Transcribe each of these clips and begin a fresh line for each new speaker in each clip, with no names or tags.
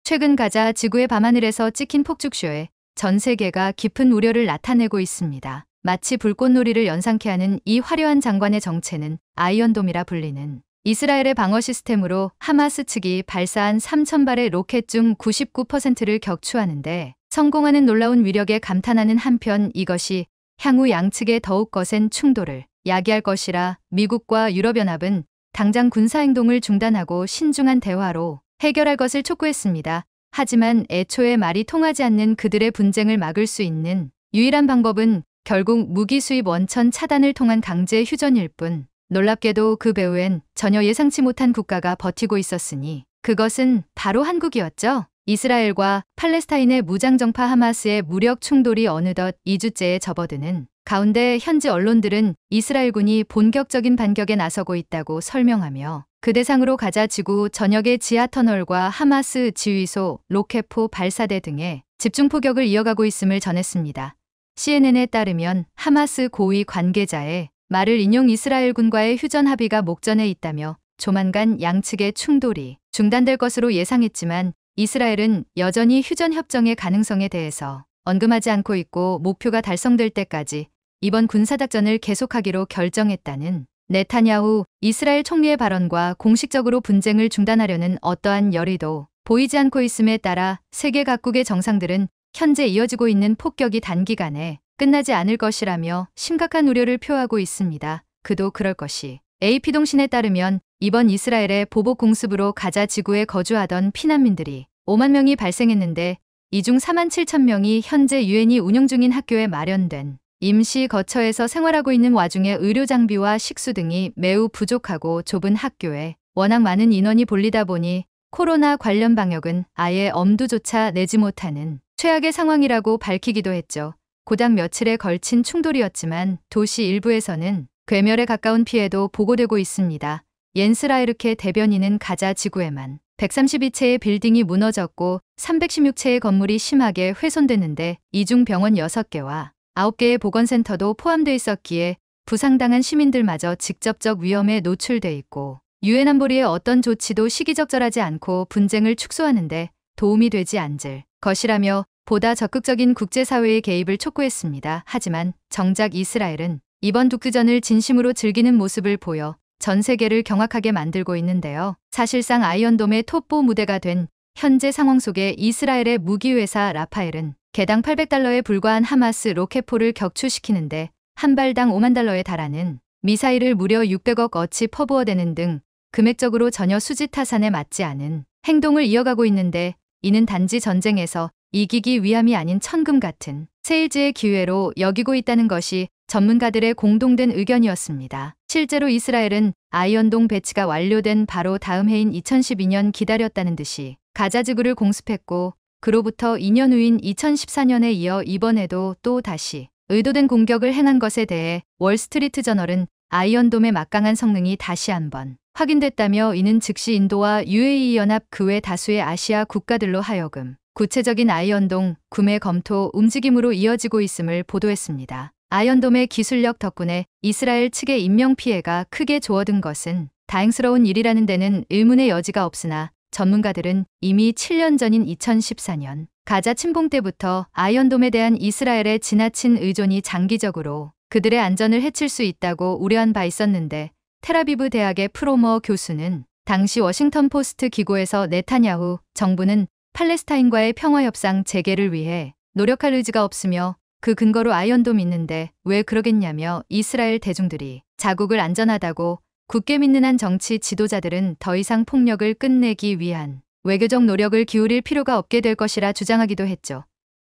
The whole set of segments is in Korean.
최근 가자 지구의 밤하늘에서 찍힌 폭죽쇼에 전 세계가 깊은 우려를 나타내고 있습니다. 마치 불꽃놀이를 연상케 하는 이 화려한 장관의 정체는 아이언돔이라 불리는 이스라엘의 방어 시스템으로 하마스 측이 발사한 3,000발의 로켓 중 99%를 격추하는데 성공하는 놀라운 위력에 감탄하는 한편 이것이 향후 양측의 더욱 거센 충돌을 야기할 것이라 미국과 유럽연합은 당장 군사행동을 중단하고 신중한 대화로 해결할 것을 촉구했습니다. 하지만 애초에 말이 통하지 않는 그들의 분쟁을 막을 수 있는 유일한 방법은 결국 무기 수입 원천 차단을 통한 강제 휴전일 뿐, 놀랍게도 그 배후엔 전혀 예상치 못한 국가가 버티고 있었으니 그것은 바로 한국이었죠. 이스라엘과 팔레스타인의 무장정파 하마스의 무력 충돌이 어느덧 2주째에 접어드는 가운데 현지 언론들은 이스라엘군이 본격적인 반격에 나서고 있다고 설명하며 그 대상으로 가자 지구 전역의 지하터널과 하마스 지휘소, 로켓포 발사대 등의 집중 포격을 이어가고 있음을 전했습니다. CNN에 따르면 하마스 고위 관계자의 말을 인용 이스라엘군과의 휴전 합의가 목전에 있다며 조만간 양측의 충돌이 중단될 것으로 예상했지만 이스라엘은 여전히 휴전 협정의 가능성에 대해서 언급하지 않고 있고 목표가 달성될 때까지 이번 군사작전을 계속하기로 결정했다는 네타냐후 이스라엘 총리의 발언과 공식적으로 분쟁을 중단하려는 어떠한 열의도 보이지 않고 있음에 따라 세계 각국의 정상들은 현재 이어지고 있는 폭격이 단기간에 끝나지 않을 것이라며 심각한 우려를 표하고 있습니다. 그도 그럴 것이 AP통신에 따르면 이번 이스라엘의 보복 공습으로 가자 지구에 거주하던 피난민들이 5만 명이 발생했는데 이 중 4만 7천 명이 현재 유엔이 운영 중인 학교에 마련된 임시 거처에서 생활하고 있는 와중에 의료 장비와 식수 등이 매우 부족하고 좁은 학교에 워낙 많은 인원이 몰리다 보니 코로나 관련 방역은 아예 엄두조차 내지 못하는 최악의 상황이라고 밝히기도 했죠. 고작 며칠에 걸친 충돌이었지만 도시 일부에서는 괴멸에 가까운 피해도 보고되고 있습니다. 옌스 라이르케 대변인은 가자 지구에만 132채의 빌딩이 무너졌고 316채의 건물이 심하게 훼손됐는데 이 중 병원 6개와 9개의 보건센터도 포함돼 있었기에 부상당한 시민들마저 직접적 위험에 노출돼 있고 유엔 안보리의 어떤 조치도 시기적절하지 않고 분쟁을 축소하는데 도움이 되지 않을 것이라며 보다 적극적인 국제사회의 개입을 촉구했습니다. 하지만 정작 이스라엘은 이번 독주전을 진심으로 즐기는 모습을 보여 전 세계를 경악하게 만들고 있는데요. 사실상 아이언돔의 톱보 무대가 된 현재 상황 속에 이스라엘의 무기회사 라파엘은 개당 $800에 불과한 하마스 로켓포를 격추시키는데 한 발당 $50,000에 달하는 미사일을 무려 600억 어치 퍼부어대는 등 금액적으로 전혀 수지타산에 맞지 않은 행동을 이어가고 있는데 이는 단지 전쟁에서 이기기 위함이 아닌 천금 같은 세일즈의 기회로 여기고 있다는 것이 전문가들의 공동된 의견이었습니다. 실제로 이스라엘은 아이언돔 배치가 완료된 바로 다음 해인 2012년 기다렸다는 듯이 가자 지구를 공습했고 그로부터 2년 후인 2014년에 이어 이번에도 또 다시 의도된 공격을 행한 것에 대해 월스트리트 저널은 아이언돔의 막강한 성능이 다시 한번 확인됐다며 이는 즉시 인도와 UAE 연합 그 외 다수의 아시아 국가들로 하여금 구체적인 아이언돔 구매 검토 움직임으로 이어지고 있음을 보도했습니다. 아이언돔의 기술력 덕분에 이스라엘 측의 인명피해가 크게 줄어든 것은 다행스러운 일이라는 데는 의문의 여지가 없으나 전문가들은 이미 7년 전인 2014년 가자 침공 때부터 아이언돔에 대한 이스라엘의 지나친 의존이 장기적으로 그들의 안전을 해칠 수 있다고 우려한 바 있었는데 텔아비브 대학의 프로머 교수는 당시 워싱턴 포스트 기고에서 네타냐후 정부는 팔레스타인과의 평화협상 재개를 위해 노력할 의지가 없으며 그 근거로 아이언돔 있는데 왜 그러겠냐며 이스라엘 대중들이 자국을 안전하다고 굳게 믿는 한 정치 지도자들은 더 이상 폭력을 끝내기 위한 외교적 노력을 기울일 필요가 없게 될 것이라 주장하기도 했죠.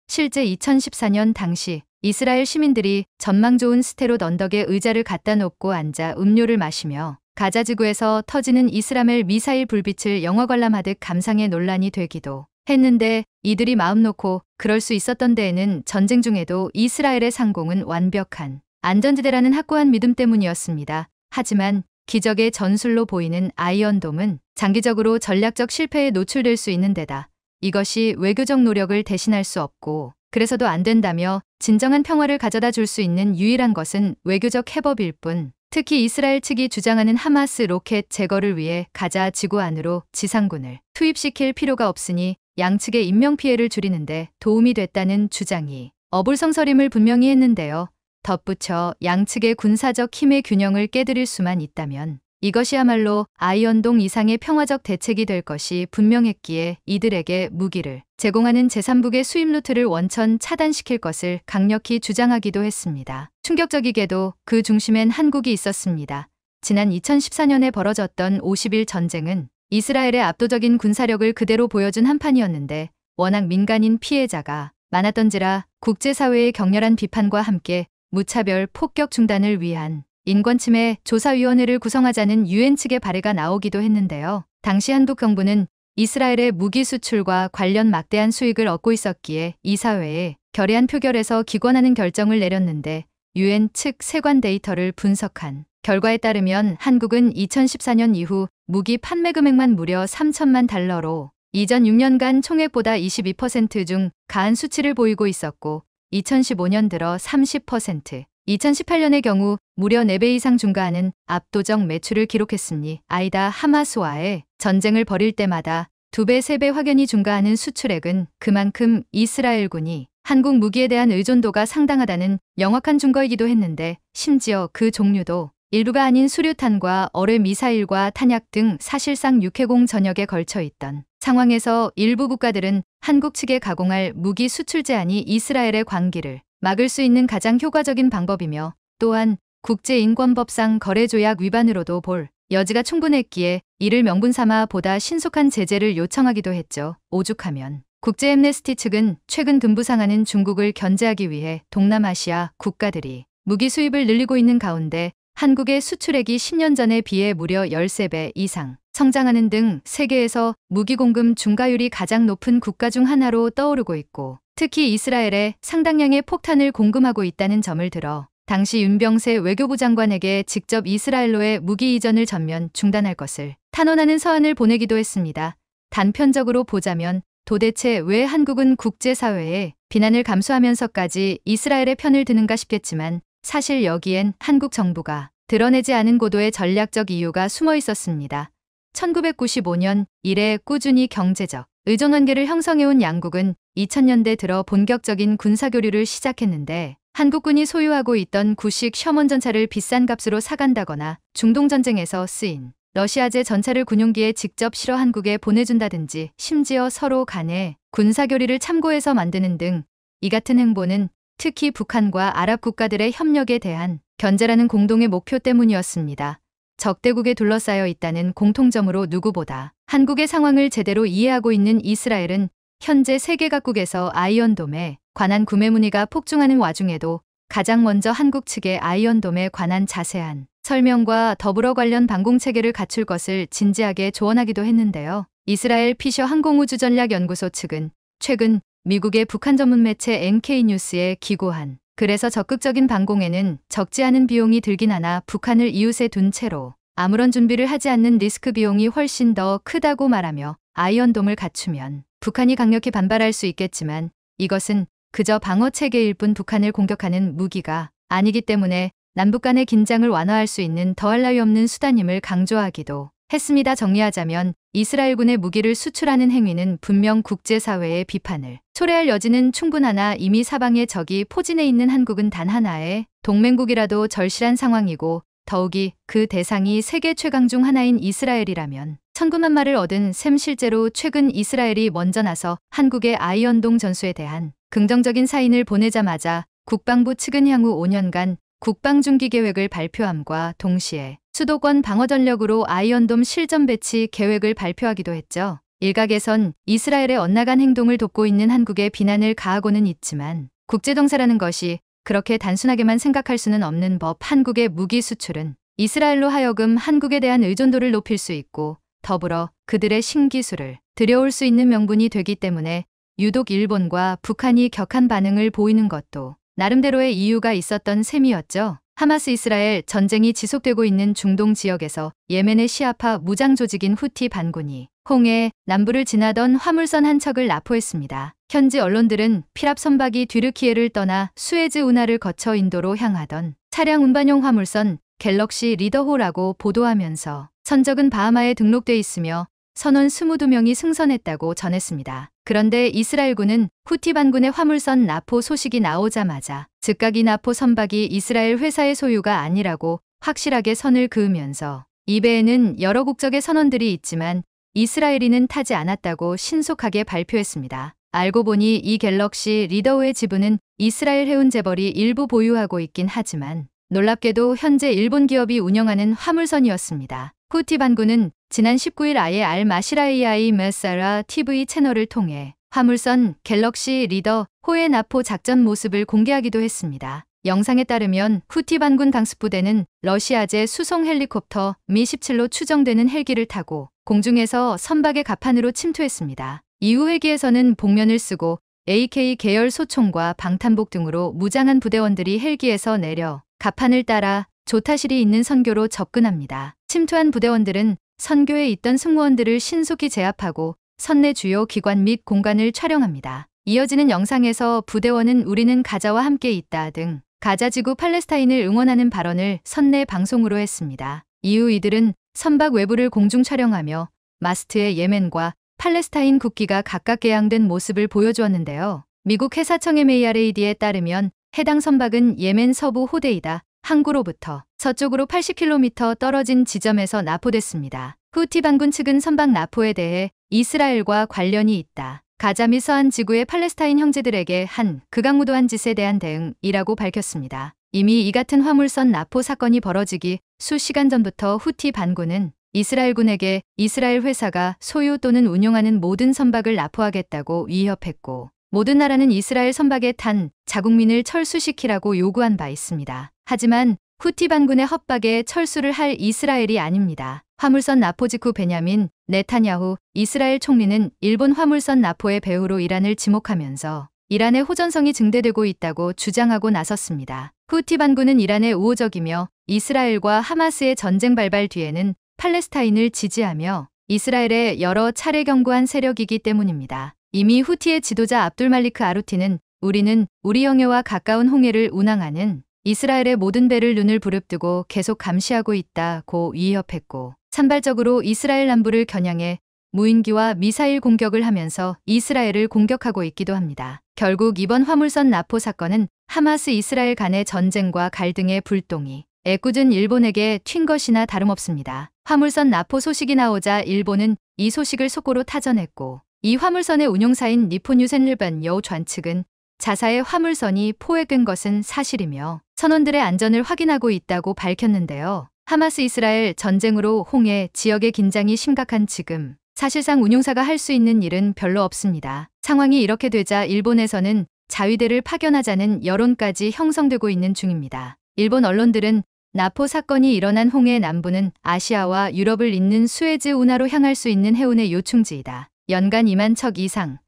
실제 2014년 당시 이스라엘 시민들이 전망 좋은 스테롯 언덕에 의자를 갖다 놓고 앉아 음료를 마시며 가자 지구에서 터지는 이스라엘 미사일 불빛을 영화 관람하듯 감상해 논란이 되기도 했는데 이들이 마음 놓고 그럴 수 있었던 데에는 전쟁 중에도 이스라엘의 상공은 완벽한 안전지대라는 확고한 믿음 때문이었습니다. 하지만 기적의 전술로 보이는 아이언돔은 장기적으로 전략적 실패에 노출될 수 있는 데다 이것이 외교적 노력을 대신할 수 없고 그래서도 안 된다며 진정한 평화를 가져다 줄 수 있는 유일한 것은 외교적 해법일 뿐 특히 이스라엘 측이 주장하는 하마스 로켓 제거를 위해 가자 지구 안으로 지상군을 투입시킬 필요가 없으니 양측의 인명피해를 줄이는데 도움이 됐다는 주장이 어불성설임을 분명히 했는데요. 덧붙여 양측의 군사적 힘의 균형을 깨드릴 수만 있다면 이것이야말로 아이언동 이상의 평화적 대책이 될 것이 분명했기에 이들에게 무기를 제공하는 제3국의 수입 루트를 원천 차단시킬 것을 강력히 주장하기도 했습니다. 충격적이게도 그 중심엔 한국이 있었습니다. 지난 2014년에 벌어졌던 50일 전쟁은 이스라엘의 압도적인 군사력을 그대로 보여준 한판이었는데 워낙 민간인 피해자가 많았던지라 국제사회의 격렬한 비판과 함께 무차별 폭격 중단을 위한 인권침해 조사위원회를 구성하자는 유엔 측의 발의가 나오기도 했는데요. 당시 한국 정부는 이스라엘의 무기 수출과 관련 막대한 수익을 얻고 있었기에 이사회에 결의안 표결에서 기권하는 결정을 내렸는데 유엔 측 세관 데이터를 분석한 결과에 따르면 한국은 2014년 이후 무기 판매 금액만 무려 3천만 달러로 이전 6년간 총액보다 22% 중 가한 수치를 보이고 있었고 2015년 들어 30%, 2018년의 경우 무려 4배 이상 증가하는 압도적 매출을 기록했으니 아이다 하마스와의 전쟁을 벌일 때마다 2배, 3배 확연히 증가하는 수출액은 그만큼 이스라엘군이 한국 무기에 대한 의존도가 상당하다는 명확한 증거이기도 했는데 심지어 그 종류도 일부가 아닌 수류탄과 어뢰 미사일과 탄약 등 사실상 육해공 전역에 걸쳐 있던 상황에서 일부 국가들은 한국 측에 가공할 무기 수출 제한이 이스라엘의 광기를 막을 수 있는 가장 효과적인 방법이며 또한 국제인권법상 거래조약 위반으로도 볼 여지가 충분했기에 이를 명분 삼아 보다 신속한 제재를 요청하기도 했죠. 오죽하면 국제엠네스티 측은 최근 금부상하는 중국을 견제하기 위해 동남아시아 국가들이 무기 수입을 늘리고 있는 가운데 한국의 수출액이 10년 전에 비해 무려 13배 이상 성장하는 등 세계에서 무기 공급 증가율이 가장 높은 국가 중 하나로 떠오르고 있고 특히 이스라엘에 상당량의 폭탄을 공급하고 있다는 점을 들어 당시 윤병세 외교부 장관에게 직접 이스라엘로의 무기 이전을 전면 중단할 것을 탄원하는 서한을 보내기도 했습니다. 단편적으로 보자면 도대체 왜 한국은 국제사회에 비난을 감수하면서까지 이스라엘의 편을 드는가 싶겠지만 사실 여기엔 한국 정부가 드러내지 않은 고도의 전략적 이유가 숨어 있었습니다. 1995년 이래 꾸준히 경제적 의존관계를 형성해온 양국은 2000년대 들어 본격적인 군사교류를 시작했는데 한국군이 소유하고 있던 구식 셔먼 전차를 비싼 값으로 사간다거나 중동전쟁에서 쓰인 러시아제 전차를 군용기에 직접 실어 한국에 보내준다든지 심지어 서로 간에 군사교류를 참고해서 만드는 등 이 같은 행보는 특히 북한과 아랍 국가들의 협력에 대한 견제라는 공동의 목표 때문이었습니다. 적대국에 둘러싸여 있다는 공통점으로 누구보다 한국의 상황을 제대로 이해하고 있는 이스라엘은 현재 세계 각국에서 아이언돔에 관한 구매 문의가 폭증하는 와중에도 가장 먼저 한국 측의 아이언돔에 관한 자세한 설명과 더불어 관련 방공체계를 갖출 것을 진지하게 조언하기도 했는데요. 이스라엘 피셔 항공우주전략연구소 측은 최근 미국의 북한 전문 매체 NK뉴스에 기고한 그래서 적극적인 방공에는 적지 않은 비용이 들긴 하나 북한을 이웃에 둔 채로 아무런 준비를 하지 않는 리스크 비용이 훨씬 더 크다고 말하며 아이언돔을 갖추면 북한이 강력히 반발할 수 있겠지만 이것은 그저 방어체계일 뿐 북한을 공격하는 무기가 아니기 때문에 남북 간의 긴장을 완화할 수 있는 더할 나위 없는 수단임을 강조하기도 했습니다. 정리하자면 이스라엘군의 무기를 수출하는 행위는 분명 국제사회의 비판을 초래할 여지는 충분하나 이미 사방에 적이 포진해 있는 한국은 단 하나의 동맹국이라도 절실한 상황이고 더욱이 그 대상이 세계 최강 중 하나인 이스라엘이라면 천군만마를 얻은 셈 실제로 최근 이스라엘이 먼저 나서 한국의 아이언돔 전수에 대한 긍정적인 사인을 보내자마자 국방부 측은 향후 5년간 국방중기 계획을 발표함과 동시에 수도권 방어전력으로 아이언돔 실전 배치 계획을 발표하기도 했죠. 일각에선 이스라엘의 엇나간 행동을 돕고 있는 한국에 비난을 가하고는 있지만 국제동사라는 것이 그렇게 단순하게만 생각할 수는 없는 법. 한국의 무기 수출은 이스라엘로 하여금 한국에 대한 의존도를 높일 수 있고 더불어 그들의 신기술을 들여올 수 있는 명분이 되기 때문에 유독 일본과 북한이 격한 반응을 보이는 것도 나름대로의 이유가 있었던 셈이었죠. 하마스 이스라엘 전쟁이 지속되고 있는 중동 지역에서 예멘의 시아파 무장 조직인 후티 반군이 홍해 남부를 지나던 화물선 한 척을 납포했습니다. 현지 언론들은 피랍 선박이 튀르키예를 떠나 수에즈 운하를 거쳐 인도로 향하던 차량 운반용 화물선 갤럭시 리더호라고 보도하면서 선적은 바하마에 등록돼 있으며 선원 22명이 승선했다고 전했습니다. 그런데 이스라엘군은 후티 반군의 화물선 나포 소식이 나오자마자 즉각 이 나포 선박이 이스라엘 회사의 소유가 아니라고 확실하게 선을 그으면서 이 배에는 여러 국적의 선원들이 있지만 이스라엘인은 타지 않았다고 신속하게 발표했습니다. 알고 보니 이 갤럭시 리더호의 지분은 이스라엘 해운 재벌이 일부 보유하고 있긴 하지만 놀랍게도 현재 일본 기업이 운영하는 화물선이었습니다. 후티 반군은 지난 19일 아예 알 마시라이아이 메사라 TV 채널을 통해 화물선 갤럭시 리더 호의 나포 작전 모습을 공개하기도 했습니다. 영상에 따르면 후티 반군 강습부대는 러시아제 수송 헬리콥터 미-17로 추정되는 헬기를 타고 공중에서 선박의 갑판으로 침투했습니다. 이후 헬기에서는 복면을 쓰고 AK 계열 소총과 방탄복 등으로 무장한 부대원들이 헬기에서 내려 갑판을 따라 조타실이 있는 선교로 접근합니다. 침투한 부대원들은 선교에 있던 승무원들을 신속히 제압하고 선내 주요 기관 및 공간을 촬영합니다. 이어지는 영상에서 부대원은 우리는 가자와 함께 있다 등 가자 지구 팔레스타인을 응원하는 발언을 선내 방송으로 했습니다. 이후 이들은 선박 외부를 공중 촬영하며 마스트에 예멘과 팔레스타인 국기가 각각 개양된 모습을 보여주었는데요. 미국 해사청 MARAD에 따르면 해당 선박은 예멘 서부 호데이다 항구로부터 서쪽으로 80km 떨어진 지점에서 납포됐습니다. 후티 반군 측은 선박 납포에 대해 이스라엘과 관련이 있다. 가자 및 서한 지구의 팔레스타인 형제들에게 한 극악무도한 짓에 대한 대응이라고 밝혔습니다. 이미 이 같은 화물선 납포 사건이 벌어지기 수시간 전부터 후티 반군은 이스라엘군에게 이스라엘 회사가 소유 또는 운용하는 모든 선박을 납포하겠다고 위협했고 모든 나라는 이스라엘 선박에 탄 자국민을 철수시키라고 요구한 바 있습니다. 하지만 후티 반군의 협박에 철수를 할 이스라엘이 아닙니다. 화물선 납포 직후 베냐민 네타냐후 이스라엘 총리는 일본 화물선 납포의 배후로 이란을 지목하면서 이란의 호전성이 증대되고 있다고 주장하고 나섰습니다. 후티 반군은 이란의 우호적이며 이스라엘과 하마스의 전쟁 발발 뒤에는 팔레스타인을 지지하며 이스라엘에 여러 차례 경고한 세력이기 때문입니다. 이미 후티의 지도자 압둘 말리크 아루티는 우리는 우리 영해와 가까운 홍해를 운항하는 이스라엘의 모든 배를 눈을 부릅뜨고 계속 감시하고 있다고 위협했고 산발적으로 이스라엘 남부를 겨냥해 무인기와 미사일 공격을 하면서 이스라엘을 공격하고 있기도 합니다. 결국 이번 화물선 납포 사건은 하마스 이스라엘 간의 전쟁과 갈등의 불똥이 애꿎은 일본에게 튄 것이나 다름없습니다. 화물선 납포 소식이 나오자 일본은 이 소식을 속보로 타전했고 이 화물선의 운용사인 니폰 유센일반 여우전 측은 자사의 화물선이 포획된 것은 사실이며 선원들의 안전을 확인하고 있다고 밝혔는데요. 하마스 이스라엘 전쟁으로 홍해 지역의 긴장이 심각한 지금 사실상 운용사가 할 수 있는 일은 별로 없습니다. 상황이 이렇게 되자 일본에서는 자위대를 파견하자는 여론까지 형성되고 있는 중입니다. 일본 언론들은 나포 사건이 일어난 홍해 남부는 아시아와 유럽을 잇는 수에즈 운하로 향할 수 있는 해운의 요충지이다. 연간 2만 척 이상,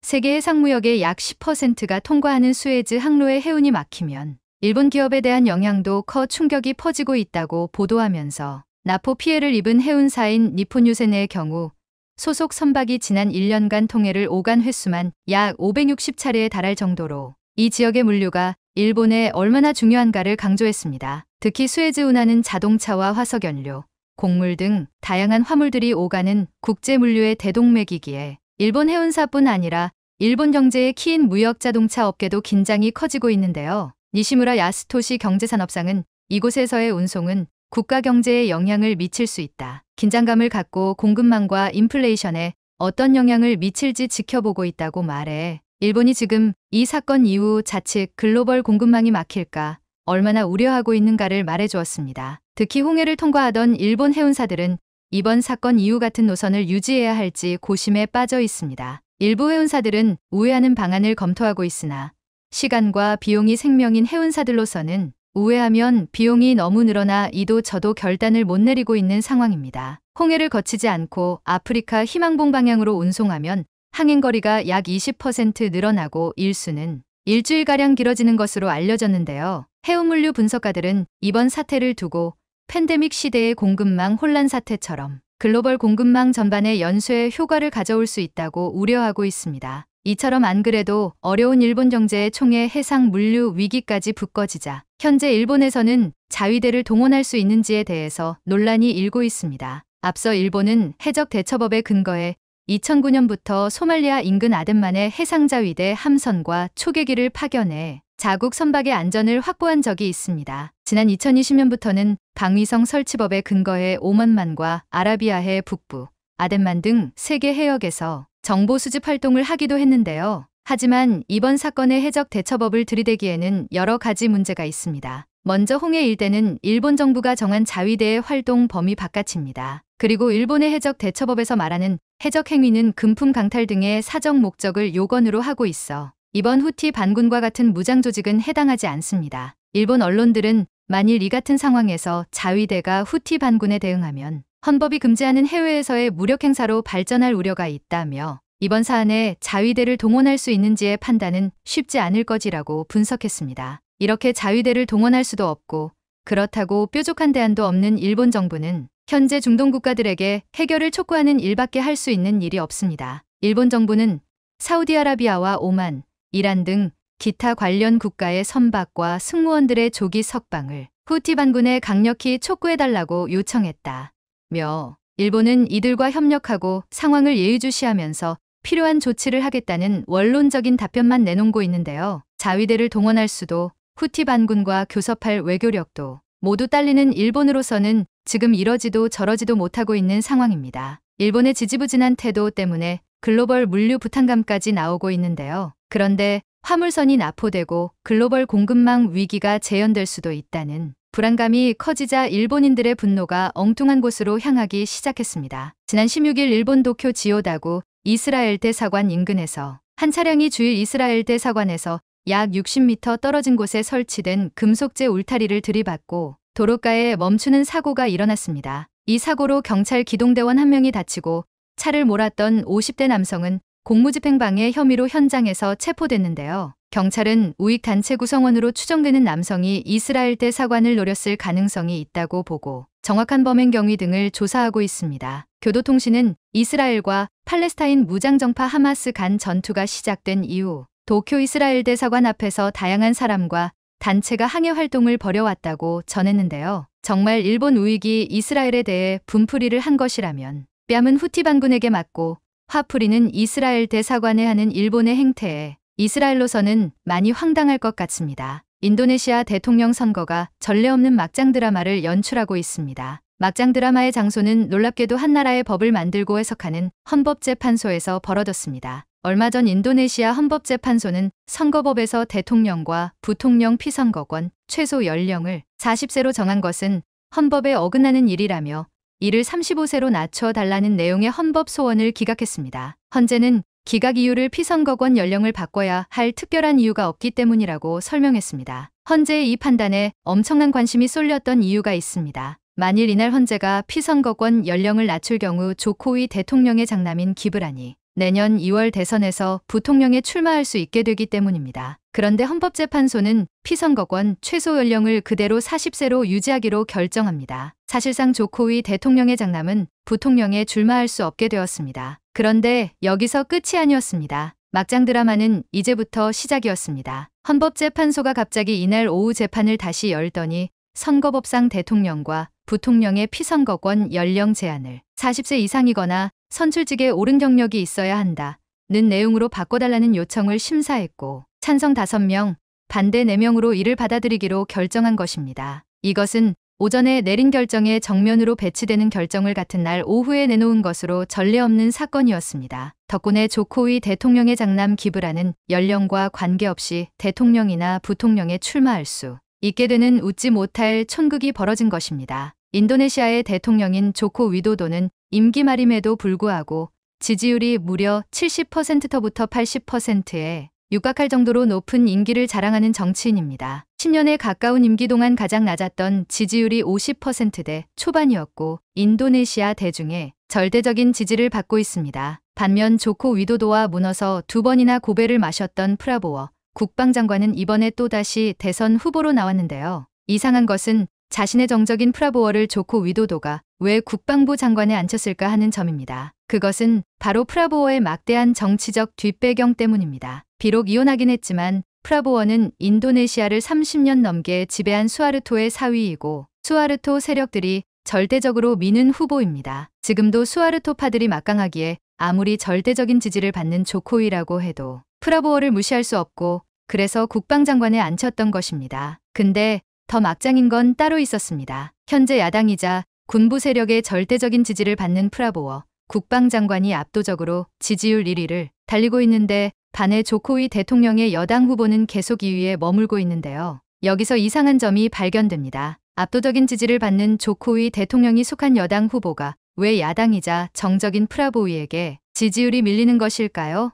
세계 해상무역의 약 10%가 통과하는 수에즈 항로의 해운이 막히면 일본 기업에 대한 영향도 커 충격이 퍼지고 있다고 보도하면서 나포 피해를 입은 해운사인 니폰 유센의 경우 소속 선박이 지난 1년간 통해를 오간 횟수만 약 560차례에 달할 정도로 이 지역의 물류가 일본에 얼마나 중요한가를 강조했습니다. 특히 수에즈 운하는 자동차와 화석연료, 곡물 등 다양한 화물들이 오가는 국제 물류의 대동맥이기에 일본 해운사뿐 아니라 일본 경제의 키인 무역 자동차 업계도 긴장이 커지고 있는데요. 니시무라 야스토시 경제산업상은 이곳에서의 운송은 국가 경제에 영향을 미칠 수 있다. 긴장감을 갖고 공급망과 인플레이션에 어떤 영향을 미칠지 지켜보고 있다고 말해 일본이 지금 이 사건 이후 자칫 글로벌 공급망이 막힐까 얼마나 우려하고 있는가를 말해주었습니다. 특히 홍해를 통과하던 일본 해운사들은 이번 사건 이후 같은 노선을 유지해야 할지 고심에 빠져 있습니다. 일부 해운사들은 우회하는 방안을 검토하고 있으나 시간과 비용이 생명인 해운사들로서는 우회하면 비용이 너무 늘어나 이도 저도 결단을 못 내리고 있는 상황입니다. 홍해를 거치지 않고 아프리카 희망봉 방향으로 운송하면 항행거리가 약 20% 늘어나고 일수는 일주일가량 길어지는 것으로 알려졌는데요. 해운물류 분석가들은 이번 사태를 두고 팬데믹 시대의 공급망 혼란 사태처럼 글로벌 공급망 전반에 연쇄 효과를 가져올 수 있다고 우려하고 있습니다. 이처럼 안 그래도 어려운 일본 경제의 총에 해상 물류 위기까지 붙거지자 현재 일본에서는 자위대를 동원할 수 있는지에 대해서 논란이 일고 있습니다. 앞서 일본은 해적 대처법에 근거해 2009년부터 소말리아 인근 아덴만의 해상자위대 함선과 초계기를 파견해 자국 선박의 안전을 확보한 적이 있습니다. 지난 2020년부터는 방위성 설치법에 근거해 오만만과 아라비아해 북부, 아덴만 등 세계 해역에서 정보 수집 활동을 하기도 했는데요. 하지만 이번 사건의 해적 대처법을 들이대기에는 여러 가지 문제가 있습니다. 먼저 홍해 일대는 일본 정부가 정한 자위대의 활동 범위 바깥입니다. 그리고 일본의 해적 대처법에서 말하는 해적 행위는 금품 강탈 등의 사적 목적을 요건으로 하고 있어 이번 후티 반군과 같은 무장 조직은 해당하지 않습니다. 일본 언론들은 만일 이 같은 상황에서 자위대가 후티 반군에 대응하면 헌법이 금지하는 해외에서의 무력 행사로 발전할 우려가 있다며 이번 사안에 자위대를 동원할 수 있는지의 판단은 쉽지 않을 것이라고 분석했습니다. 이렇게 자위대를 동원할 수도 없고 그렇다고 뾰족한 대안도 없는 일본 정부는 현재 중동 국가들에게 해결을 촉구하는 일밖에 할 수 있는 일이 없습니다. 일본 정부는 사우디아라비아와 오만, 이란 등 기타 관련 국가의 선박과 승무원들의 조기 석방을 후티 반군에 강력히 촉구해달라고 요청했다며 일본은 이들과 협력하고 상황을 예의주시하면서 필요한 조치를 하겠다는 원론적인 답변만 내놓고 있는데요. 자위대를 동원할 수도 후티 반군과 교섭할 외교력도 모두 딸리는 일본으로서는 지금 이러지도 저러지도 못하고 있는 상황입니다. 일본의 지지부진한 태도 때문에 글로벌 물류 부탄감까지 나오고 있는데요. 그런데 화물선이 납포되고 글로벌 공급망 위기가 재현될 수도 있다는 불안감이 커지자 일본인들의 분노가 엉뚱한 곳으로 향하기 시작했습니다. 지난 16일 일본 도쿄 지오다구 이스라엘 대사관 인근에서 한 차량이 주일 이스라엘 대사관에서 약 60m 떨어진 곳에 설치된 금속재 울타리를 들이받고 도로가에 멈추는 사고가 일어났습니다. 이 사고로 경찰 기동대원 한 명이 다치고 차를 몰았던 50대 남성은 공무집행방해 혐의로 현장에서 체포됐는데요. 경찰은 우익단체 구성원으로 추정되는 남성이 이스라엘 대사관을 노렸을 가능성이 있다고 보고 정확한 범행 경위 등을 조사하고 있습니다. 교도통신은 이스라엘과 팔레스타인 무장정파 하마스 간 전투가 시작된 이후 도쿄 이스라엘 대사관 앞에서 다양한 사람과 단체가 항해 활동을 벌여왔다고 전했는데요. 정말 일본 우익이 이스라엘에 대해 분풀이를 한 것이라면 뺨은 후티 반군에게 맞고 화풀이는 이스라엘 대사관에 하는 일본의 행태에 이스라엘로서는 많이 황당할 것 같습니다. 인도네시아 대통령 선거가 전례 없는 막장 드라마를 연출하고 있습니다. 막장 드라마의 장소는 놀랍게도 한 나라의 법을 만들고 해석하는 헌법재판소에서 벌어졌습니다. 얼마 전 인도네시아 헌법재판소는 선거법에서 대통령과 부통령 피선거권 최소 연령을 40세로 정한 것은 헌법에 어긋나는 일이라며 이를 35세로 낮춰달라는 내용의 헌법 소원을 기각했습니다. 헌재는 기각 이유를 피선거권 연령을 바꿔야 할 특별한 이유가 없기 때문이라고 설명했습니다. 헌재의 이 판단에 엄청난 관심이 쏠렸던 이유가 있습니다. 만일 이날 헌재가 피선거권 연령을 낮출 경우 조코위 대통령의 장남인 기브란이 내년 2월 대선에서 부통령에 출마할 수 있게 되기 때문입니다. 그런데 헌법재판소는 피선거권 최소 연령을 그대로 40세로 유지하기로 결정합니다. 사실상 조코위 대통령의 장남은 부통령에 출마할 수 없게 되었습니다. 그런데 여기서 끝이 아니었습니다. 막장 드라마는 이제부터 시작이었습니다. 헌법재판소가 갑자기 이날 오후 재판을 다시 열더니 선거법상 대통령과 부통령의 피선거권 연령 제한을 40세 이상이거나 선출직에 오른 경력이 있어야 한다는 내용으로 바꿔달라는 요청을 심사했고 찬성 5명, 반대 4명으로 이를 받아들이기로 결정한 것입니다. 이것은 오전에 내린 결정에 정면으로 배치되는 결정을 같은 날 오후에 내놓은 것으로 전례 없는 사건이었습니다. 덕분에 조코위 대통령의 장남 기브란은 연령과 관계없이 대통령이나 부통령에 출마할 수 있게 되는 웃지 못할 촌극이 벌어진 것입니다. 인도네시아의 대통령인 조코 위도도는 임기 말임에도 불구하고 지지율이 무려 70%부터 80%에 육박할 정도로 높은 인기를 자랑하는 정치인입니다. 10년에 가까운 임기 동안 가장 낮았던 지지율이 50%대 초반이었고 인도네시아 대중의 절대적인 지지를 받고 있습니다. 반면 조코 위도도와 무너서 2번이나 고배를 마셨던 프라보워 국방장관은 이번에 또다시 대선 후보로 나왔는데요. 이상한 것은 자신의 정적인 프라보워를 조코 위도도가 왜 국방부 장관에 앉혔을까 하는 점입니다. 그것은 바로 프라보워의 막대한 정치적 뒷배경 때문입니다. 비록 이혼하긴 했지만 프라보워는 인도네시아를 30년 넘게 지배한 수하르토의 사위이고 수하르토 세력들이 절대적으로 미는 후보입니다. 지금도 수하르토파들이 막강하기에 아무리 절대적인 지지를 받는 조코위라고 해도 프라보워를 무시할 수 없고 그래서 국방장관에 앉혔던 것입니다. 근데 더 막장인 건 따로 있었습니다. 현재 야당이자 군부 세력의 절대적인 지지를 받는 프라보워 국방장관이 압도적으로 지지율 1위를 달리고 있는데 반해 조코위 대통령의 여당 후보는 계속 2위에 머물고 있는데요. 여기서 이상한 점이 발견됩니다. 압도적인 지지를 받는 조코위 대통령이 속한 여당 후보가 왜 야당이자 정적인 프라보위에게 지지율이 밀리는 것일까요?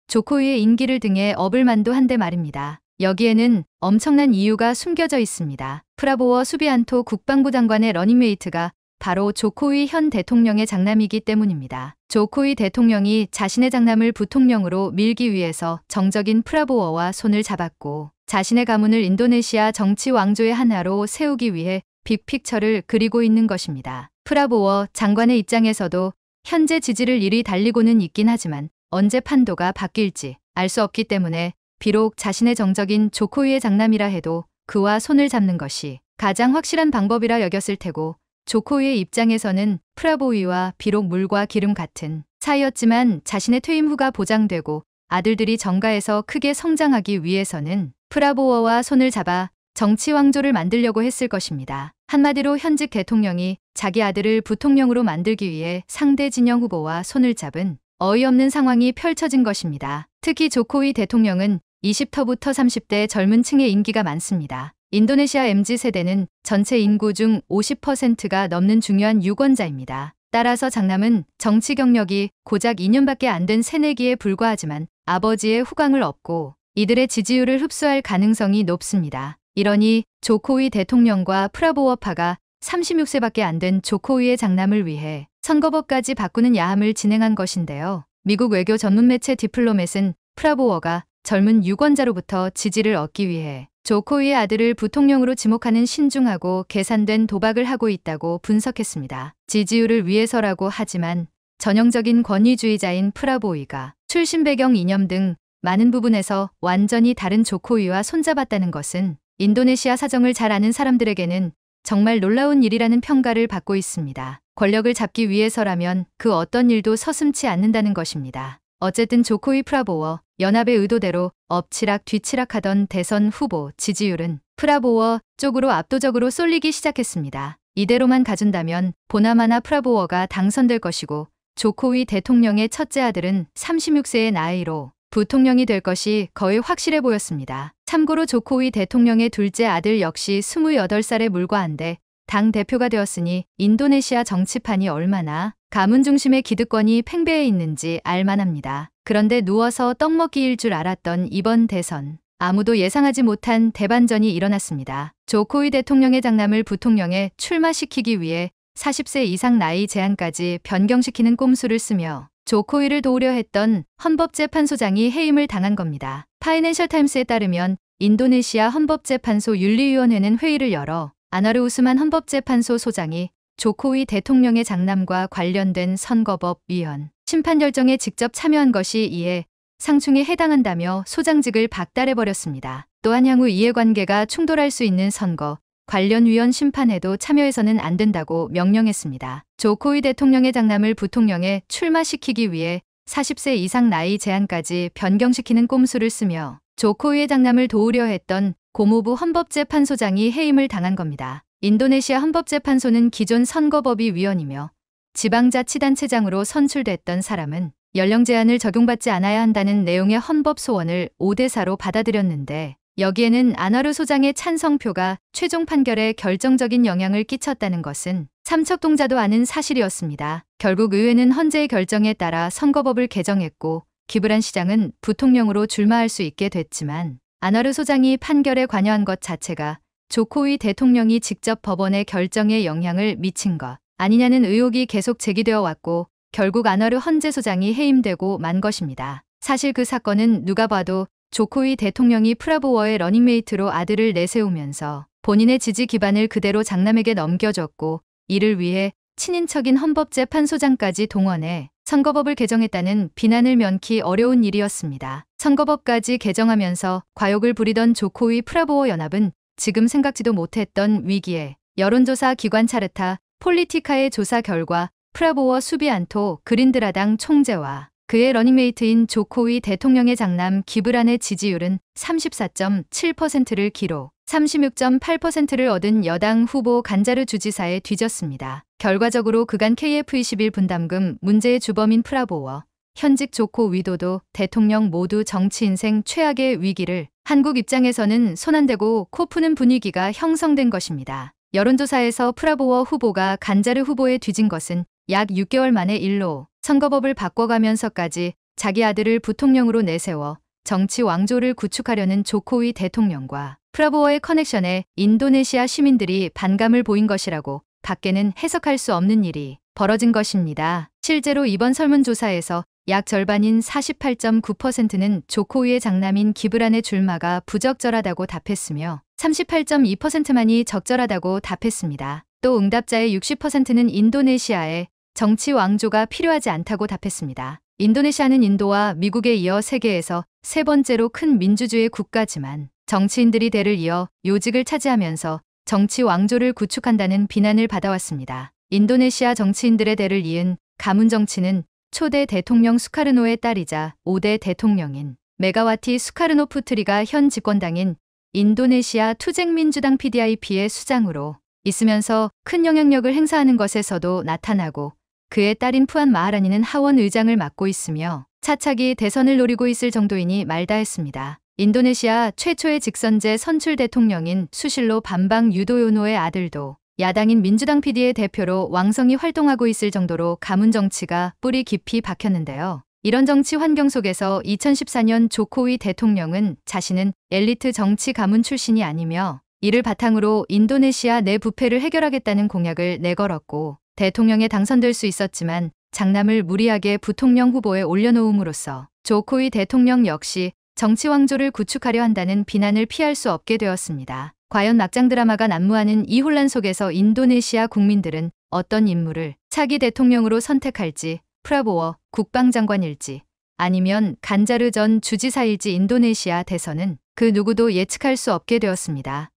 조코위의 임기를 등에 업을 만도한데 말입니다. 여기에는 엄청난 이유가 숨겨져 있습니다. 프라보워 수비안토 국방부 장관의 러닝메이트가 바로 조코위 현 대통령의 장남이기 때문입니다. 조코위 대통령이 자신의 장남을 부통령으로 밀기 위해서 정적인 프라보워와 손을 잡았고 자신의 가문을 인도네시아 정치 왕조의 하나로 세우기 위해 빅픽처를 그리고 있는 것입니다. 프라보워 장관의 입장에서도 현재 지지를 이리 달리고는 있긴 하지만 언제 판도가 바뀔지 알 수 없기 때문에 비록 자신의 정적인 조코위의 장남이라 해도 그와 손을 잡는 것이 가장 확실한 방법이라 여겼을 테고 조코위의 입장에서는 프라보위와 비록 물과 기름 같은 사이였지만 자신의 퇴임 후가 보장되고 아들들이 정가에서 크게 성장하기 위해서는 프라보워와 손을 잡아 정치 왕조를 만들려고 했을 것입니다. 한마디로 현직 대통령이 자기 아들을 부통령으로 만들기 위해 상대 진영 후보와 손을 잡은 어이없는 상황이 펼쳐진 것입니다. 특히 조코위 대통령은 20터부터 30대 젊은 층의 인기가 많습니다. 인도네시아 MZ세대는 전체 인구 중 50%가 넘는 중요한 유권자입니다. 따라서 장남은 정치 경력이 고작 2년밖에 안 된 새내기에 불과하지만 아버지의 후광을 얻고 이들의 지지율을 흡수할 가능성이 높습니다. 이러니 조코위 대통령과 프라보워파가 36세밖에 안 된 조코위의 장남을 위해 선거법까지 바꾸는 야함을 진행한 것인데요. 미국 외교 전문 매체 디플로맷은 프라보워가 젊은 유권자로부터 지지를 얻기 위해 조코위의 아들을 부통령으로 지목하는 신중하고 계산된 도박을 하고 있다고 분석했습니다. 지지율을 위해서라고 하지만 전형적인 권위주의자인 프라보위가 출신 배경 이념 등 많은 부분에서 완전히 다른 조코위와 손잡았다는 것은 인도네시아 사정을 잘 아는 사람들에게는 정말 놀라운 일이라는 평가를 받고 있습니다. 권력을 잡기 위해서라면 그 어떤 일도 서슴지 않는다는 것입니다. 어쨌든 조코위 프라보워 연합의 의도대로 엎치락 뒤치락하던 대선 후보 지지율은 프라보워 쪽으로 압도적으로 쏠리기 시작했습니다. 이대로만 가준다면 보나마나 프라보워가 당선될 것이고 조코위 대통령의 첫째 아들은 36세의 나이로 부통령이 될 것이 거의 확실해 보였습니다. 참고로 조코위 대통령의 둘째 아들 역시 28살에 불과한데 당 대표가 되었으니 인도네시아 정치판이 얼마나 가문 중심의 기득권이 팽배해 있는지 알만합니다. 그런데 누워서 떡 먹기일 줄 알았던 이번 대선. 아무도 예상하지 못한 대반전이 일어났습니다. 조코위 대통령의 장남을 부통령에 출마시키기 위해 40세 이상 나이 제한까지 변경시키는 꼼수를 쓰며 조코위를 도우려 했던 헌법재판소장이 해임을 당한 겁니다. 파이낸셜 타임스에 따르면 인도네시아 헌법재판소 윤리위원회는 회의를 열어 아나르 우스만 헌법재판소 소장이 조코위 대통령의 장남과 관련된 선거법 위헌 심판 결정에 직접 참여한 것이 이에 상충에 해당한다며 소장직을 박탈해버렸습니다. 또한 향후 이해관계가 충돌할 수 있는 선거 관련 위헌 심판에도 참여해서는 안 된다고 명령했습니다. 조코위 대통령의 장남을 부통령에 출마시키기 위해 40세 이상 나이 제한까지 변경시키는 꼼수를 쓰며 조코위의 장남을 도우려 했던 고모부 헌법재판소장이 해임을 당한 겁니다. 인도네시아 헌법재판소는 기존 선거법이 위헌이며 지방자치단체장으로 선출됐던 사람은 연령 제한을 적용받지 않아야 한다는 내용의 헌법 소원을 5대4로 받아들였는데 여기에는 아나르 소장의 찬성표가 최종 판결에 결정적인 영향을 끼쳤다는 것은 삼척동자도 아는 사실이었습니다. 결국 의회는 헌재의 결정에 따라 선거법을 개정했고 기브란 시장은 부통령으로 출마할 수 있게 됐지만 아나르 소장이 판결에 관여한 것 자체가 조코위 대통령이 직접 법원의 결정에 영향을 미친 것 아니냐는 의혹이 계속 제기되어 왔고 결국 아나르 헌재 소장이 해임되고 만 것입니다. 사실 그 사건은 누가 봐도 조코위 대통령이 프라보워의 러닝메이트로 아들을 내세우면서 본인의 지지 기반을 그대로 장남에게 넘겨줬고 이를 위해 친인척인 헌법재판소장까지 동원해 선거법을 개정했다는 비난을 면키 어려운 일이었습니다. 선거법까지 개정하면서 과욕을 부리던 조코위 프라보워 연합은 지금 생각지도 못했던 위기에 여론조사 기관 차르타 폴리티카의 조사 결과 프라보워 수비안토 그린드라당 총재와 그의 러닝메이트인 조코위 대통령의 장남 기브란의 지지율은 34.7%를 기록, 36.8%를 얻은 여당 후보 간자르 주지사에 뒤졌습니다. 결과적으로 그간 KF21 분담금 문제의 주범인 프라보워, 현직 조코 위도도 대통령 모두 정치 인생 최악의 위기를 한국 입장에서는 손 안 대고 코 푸는 분위기가 형성된 것입니다. 여론조사에서 프라보워 후보가 간자르 후보에 뒤진 것은 약 6개월 만의 일로 선거법을 바꿔가면서까지 자기 아들을 부통령으로 내세워 정치 왕조를 구축하려는 조코위 대통령과 프라보워의 커넥션에 인도네시아 시민들이 반감을 보인 것이라고 밖에는 해석할 수 없는 일이 벌어진 것입니다. 실제로 이번 설문조사에서 약 절반인 48.9%는 조코위의 장남인 기브란의 출마가 부적절하다고 답했으며 38.2%만이 적절하다고 답했습니다. 또 응답자의 60%는 인도네시아에 정치 왕조가 필요하지 않다고 답했습니다. 인도네시아는 인도와 미국에 이어 세계에서 세 번째로 큰 민주주의 국가지만 정치인들이 대를 이어 요직을 차지하면서 정치 왕조를 구축한다는 비난을 받아왔습니다. 인도네시아 정치인들의 대를 이은 가문 정치는 초대 대통령 수카르노의 딸이자 5대 대통령인 메가와티 수카르노 푸트리가 현 집권당인 인도네시아 투쟁민주당 PDIP의 수장으로 있으면서 큰 영향력을 행사하는 것에서도 나타나고 그의 딸인 푸안 마하라니는 하원 의장을 맡고 있으며 차차기 대선을 노리고 있을 정도이니 말다 했습니다. 인도네시아 최초의 직선제 선출 대통령인 수실로 밤방 유도요노의 아들도 야당인 민주당 PD의 대표로 왕성히 활동하고 있을 정도로 가문 정치가 뿌리 깊이 박혔는데요. 이런 정치 환경 속에서 2014년 조코위 대통령은 자신은 엘리트 정치 가문 출신이 아니며 이를 바탕으로 인도네시아 내 부패를 해결하겠다는 공약을 내걸었고 대통령에 당선될 수 있었지만 장남을 무리하게 부통령 후보에 올려놓음으로써 조코위 대통령 역시 정치 왕조를 구축하려 한다는 비난을 피할 수 없게 되었습니다. 과연 막장 드라마가 난무하는 이 혼란 속에서 인도네시아 국민들은 어떤 인물을 차기 대통령으로 선택할지, 프라보워 국방장관일지 아니면 간자르 전 주지사일지 인도네시아 대선은 그 누구도 예측할 수 없게 되었습니다.